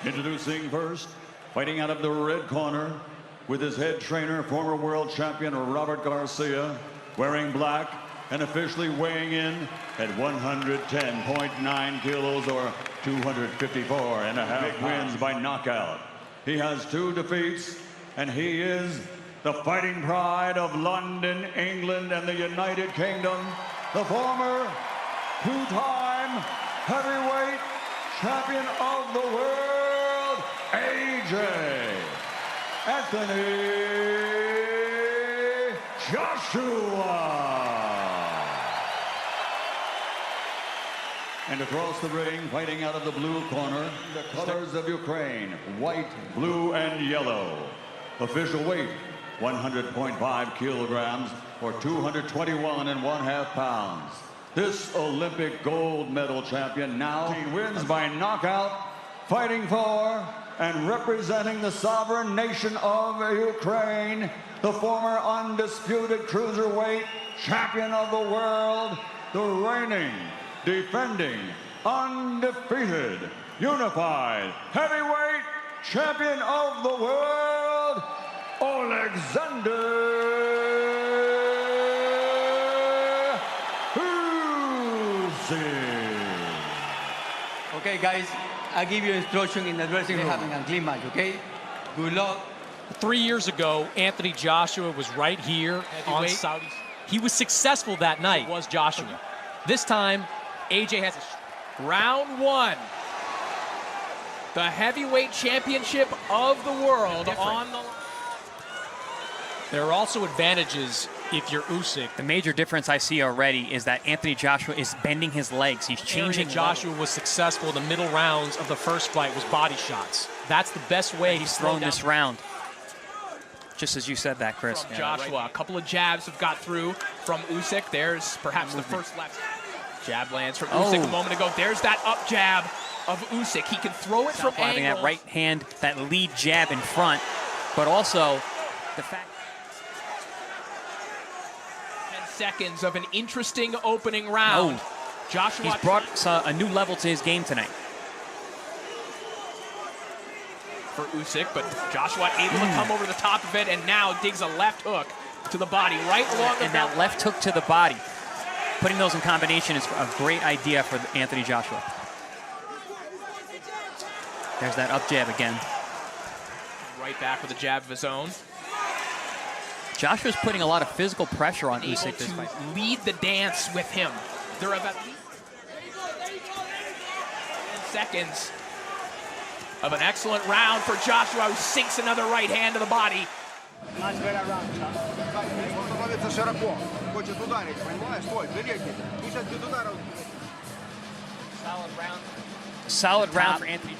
Introducing first, fighting out of the red corner, with his head trainer, former world champion Robert Garcia, wearing black and officially weighing in at 110.9 kilos or 254.5 wins by knockout. He has 2 defeats, and he is the fighting pride of London, England, and the United Kingdom, the former 2-time heavyweight champion of the world, Anthony Joshua. And across the ring, fighting out of the blue corner, the colors of Ukraine, white, blue, and yellow. Official weight, 100.5 kilograms or 221.5 pounds. This Olympic gold medal champion now wins by knockout, fighting for and representing the sovereign nation of Ukraine, the former undisputed cruiserweight champion of the world, the reigning, defending, undefeated, unified heavyweight champion of the world, Oleksandr Usyk. Okay, guys, I give you instruction in the dressing room. Having a clean match, okay? Good luck. 3 years ago, Anthony Joshua was right here on Saudi. He was successful that night. It was Joshua. This time, AJ has a round 1. The heavyweight championship of the world on the line. There are also advantages if you're Usyk. The major difference I see already is that Anthony Joshua is bending his legs. He's changing. Joshua was successful in the middle rounds of the first fight was body shots. That's the best way he's thrown this round. Just as you said that, Chris. From Joshua, a couple of jabs have got through from Usyk. There's perhaps the first left jab lands from Usyk a moment ago. There's that up jab of Usyk. He can throw it from angles. Having that right hand, that lead jab in front, but also the fact 10 seconds of an interesting opening round. Joshua, he's brought a new level to his game tonight. For Usyk, but Joshua able to come over the top of it and now digs a left hook to the body, right along the And that left hook to the body. Putting those in combination is a great idea for Anthony Joshua. There's that up jab again. Right back with a jab of his own. Joshua's putting a lot of physical pressure on Usyk this fight. Lead the dance with him. There are about 10 seconds of an excellent round for Joshua, who sinks another right hand to the body. Solid round for Anthony.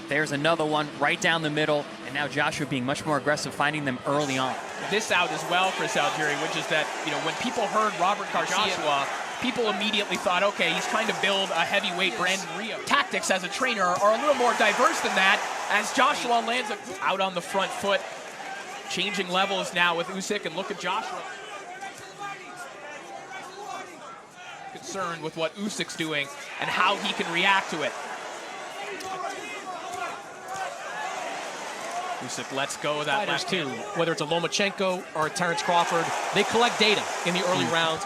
There's another one right down the middle, and now Joshua being much more aggressive, finding them early on. This out as well, Chris Algieri, which is that, you know, when people heard Robert Garcia, people immediately thought, okay, he's trying to build a heavyweight Brandon Rio. Tactics as a trainer are a little more diverse than that, as Joshua lands out on the front foot. Changing levels now with Usyk, and look at Joshua. Concerned with what Usyk's doing and how he can react to it. Usyk lets go of that left too. Whether it's a Lomachenko or a Terrence Crawford, they collect data in the early rounds.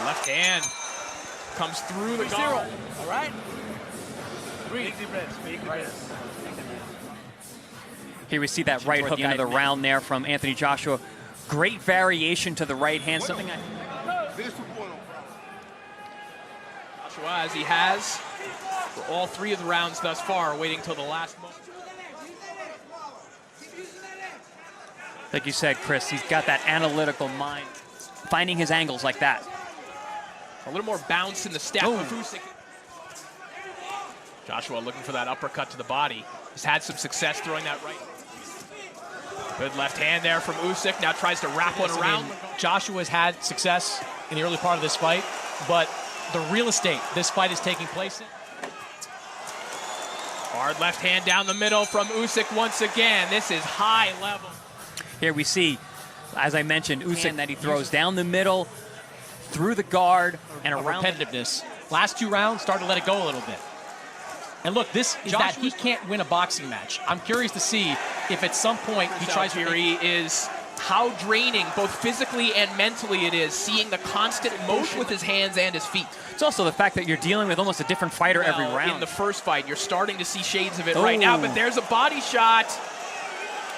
Left hand comes through the guard. All right? Here we see that right hook at the end of the round there from Anthony Joshua. Great variation to the right hand, something Joshua, as he has for all 3 of the rounds thus far, waiting till the last moment. like you said, Chris, he's got that analytical mind, finding his angles like that. A little more bounce in the step of Usyk. Joshua looking for that uppercut to the body. He's had some success throwing that right. Good left hand there from Usyk. Now tries to wrap one around. Joshua's had success in the early part of this fight, but the real estate this fight is taking place in. Hard left hand down the middle from Usyk once again. This is high level. Here we see, as I mentioned, Usyk that he throws down the middle, through the guard, and around. Repetitiveness. Last 2 rounds, started to let it go a little bit. And look, this is that he can't win a boxing match. I'm curious to see if at some point he tries to... is how draining, both physically and mentally, it is seeing the constant motion with his hands and his feet. It's also the fact that you're dealing with almost a different fighter every round. In the first fight, you're starting to see shades of it right now, but there's a body shot.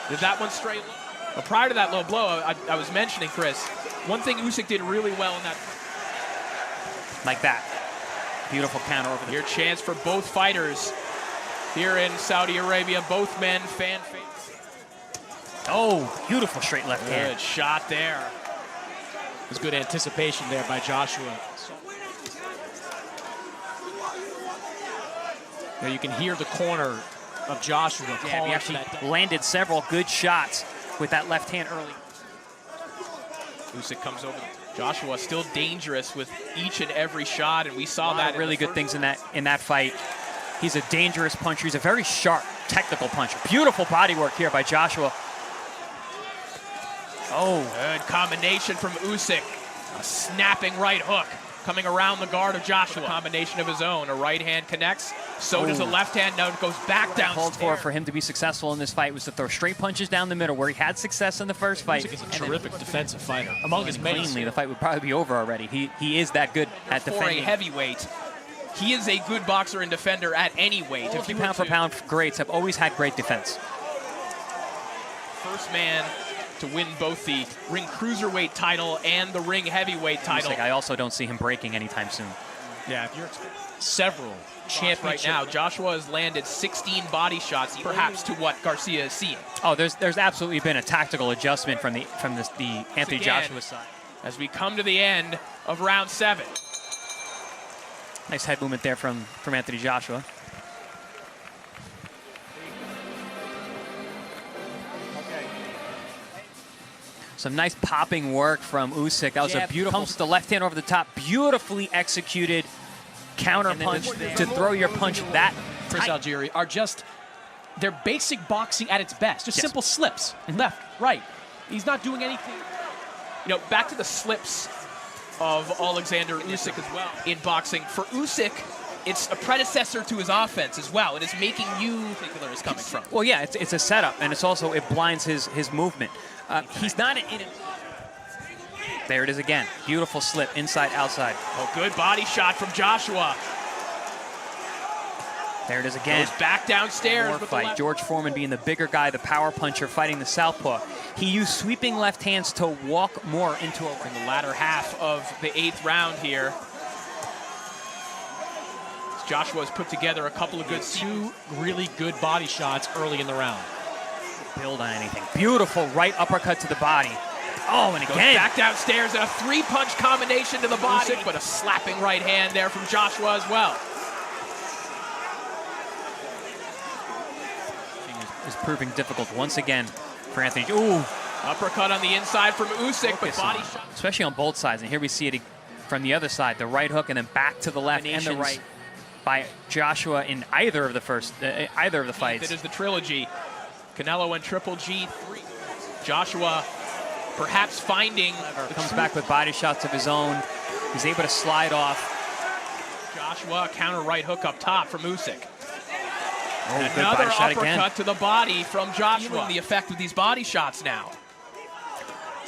Did that one straight low? But prior to that low blow, I was mentioning, Chris, one thing Usyk did really well in that. Like that. Beautiful counter over Your chance for both fighters here in Saudi Arabia. Both men fan favorites. Oh, beautiful straight left hand. Good shot there. There's good anticipation there by Joshua. Now you can hear the corner of Joshua calling he actually landed several good shots with that left hand early. Usyk comes over. Joshua still dangerous with each and every shot, and we saw that. Really good things in that fight. He's a dangerous puncher. He's a very sharp, technical puncher. Beautiful body work here by Joshua. Oh, good combination from Usyk. A snapping right hook coming around the guard of Joshua. A combination of his own. A right hand connects. So does a left hand. Now it goes back down. Called for him to be successful in this fight was to throw straight punches down the middle, where he had success in the first fight. Usyk is a terrific defensive fighter. Among his many, the fight would probably be over already. He is that good at defending. For a heavyweight, he is a good boxer and defender at any weight. If you pound for pound greats have always had great defense. First man to win both the ring cruiserweight title and the ring heavyweight title. I also don't see him breaking anytime soon. Yeah, if you're several championships right now, Joshua has landed 16 body shots, perhaps to what Garcia is seeing. Oh, there's absolutely been a tactical adjustment from the Anthony Joshua side. As we come to the end of round 7. Nice head movement there from Anthony Joshua. Some nice popping work from Usyk. That was a beautiful. Comes the left hand over the top. Beautifully executed counter punch to throw your punch that Chris Algieri are just, they're basic boxing at its best. Just simple slips, left, right. He's not doing anything. You know, back to the slips of Oleksandr Usyk as well in boxing. For Usyk, it's a predecessor to his offense as well. It is making you think where it's coming from. Well, yeah, it's a setup, and it's also, it blinds his movement. He's not in it. There it is again. Beautiful slip, inside, outside. Oh, good body shot from Joshua. There it is again. Goes back downstairs. With fight. George Foreman being the bigger guy, the power puncher, fighting the southpaw. He used sweeping left hands to walk more into in the latter half of the 8th round here. Joshua's put together a couple of two really good body shots early in the round. Build on anything. Beautiful right uppercut to the body. Oh, and again. Goes back downstairs and a 3-punch combination to the body. But a slapping right hand there from Joshua as well. Is proving difficult once again for Anthony. Ooh. Uppercut on the inside from Usyk, but body shot. Especially on both sides. And here we see it from the other side. The right hook and then back to the left and the right by Joshua in either of the fights. That is the trilogy. Canelo and Triple G3. Joshua perhaps finding comes back with body shots of his own. He's able to slide off. Joshua, counter right hook up top from Usyk. Oh, another uppercut to the body from Joshua. The effect of these body shots now.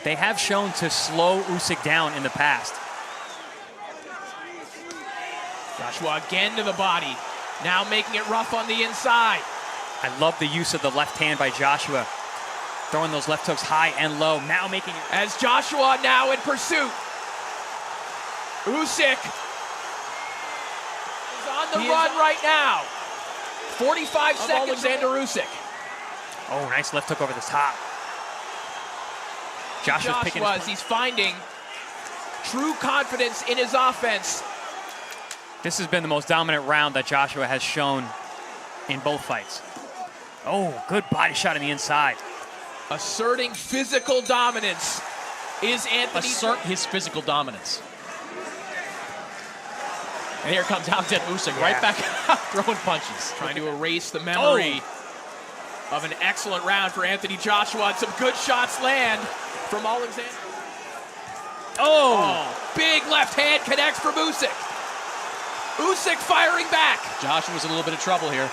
They have shown to slow Usyk down in the past. Joshua again to the body. Now making it rough on the inside. I love the use of the left hand by Joshua. Throwing those left hooks high and low. Now making it. As Joshua now in pursuit. Usyk is on the run right now. 45 seconds, Oleksandr Usyk. Oh, nice left hook over the top. Joshua's picking as he's finding true confidence in his offense. This has been the most dominant round that Joshua has shown in both fights. Oh, good body shot on the inside. Asserting physical dominance is Anthony. Assert his physical dominance. And here comes Alexander Usyk right back out throwing punches. Trying to erase the memory of an excellent round for Anthony Joshua. And some good shots land from Oleksandr. Oh, big left hand connects from Usyk. Usyk firing back. Joshua's in a little bit of trouble here.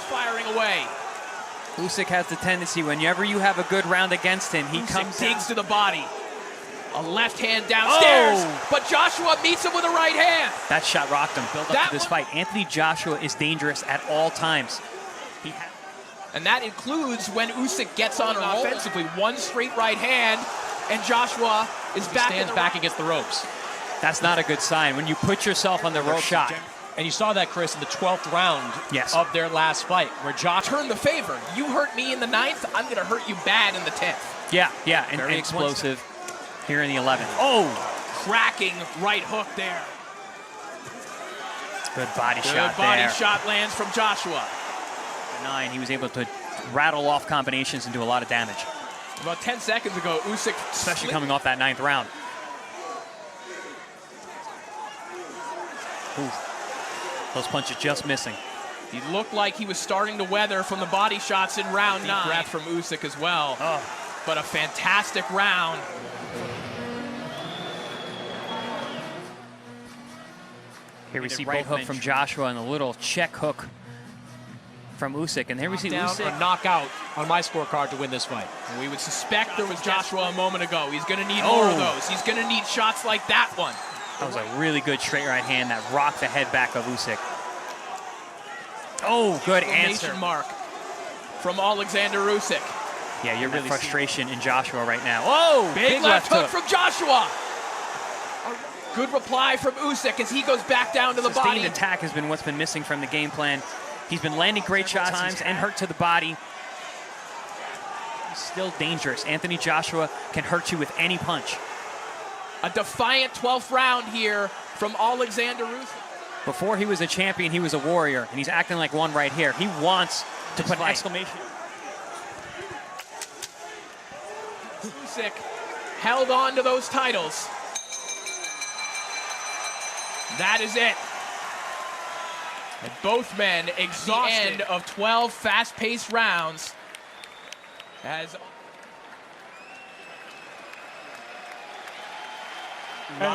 Firing away. Usyk has the tendency, whenever you have a good round against him, he comes digs to the body. A left hand downstairs, but Joshua meets him with a right hand. That shot rocked him. Build up to this fight. Anthony Joshua is dangerous at all times. And that includes when Usyk gets on offensively. One straight right hand, and Joshua is back. Stands back against the ropes. That's not a good sign. When you put yourself on the rope shot. And you saw that, Chris, in the 12th round Yes. of their last fight, where Josh turned the favor. You hurt me in the 9th, I'm going to hurt you bad in the 10th. Yeah, and Very explosive here in the 11th. Oh! Cracking right hook there. Good body shot Good body there. shot lands from Joshua. 9, he was able to rattle off combinations and do a lot of damage. About 10 seconds ago, Usyk Especially coming off that 9th round. Ooh. Those punches just missing. He looked like he was starting to weather from the body shots in round 9. Breath from Usyk as well. Oh. But a fantastic round. Here we see right hook from Joshua and a little check hook from Usyk. And here we see Usyk. a knockout on my scorecard to win this fight. And we would suspect there was Joshua a moment ago. He's going to need more of those. He's going to need shots like that one. That was a really good straight right hand that rocked the head back of Usyk. Oh, good answer. Mark from Oleksandr Usyk. Yeah, you're really frustration in Joshua right now. Whoa! Big left hook from Joshua. A good reply from Usyk as he goes back down to the body. Sustained attack has been what's been missing from the game plan. He's been landing great shots times and hurt to the body. He's still dangerous. Anthony Joshua can hurt you with any punch. A defiant 12th round here from Oleksandr Usyk. Before he was a champion, he was a warrior, and he's acting like one right here. He wants to put an exclamation. Usyk held on to those titles. That is it. And both men exhausted. The end of 12 fast-paced rounds. And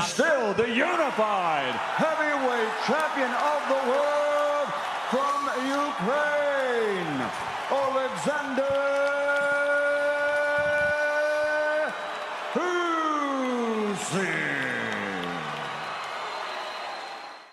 still the unified heavyweight champion of the world from Ukraine, Oleksandr Usyk.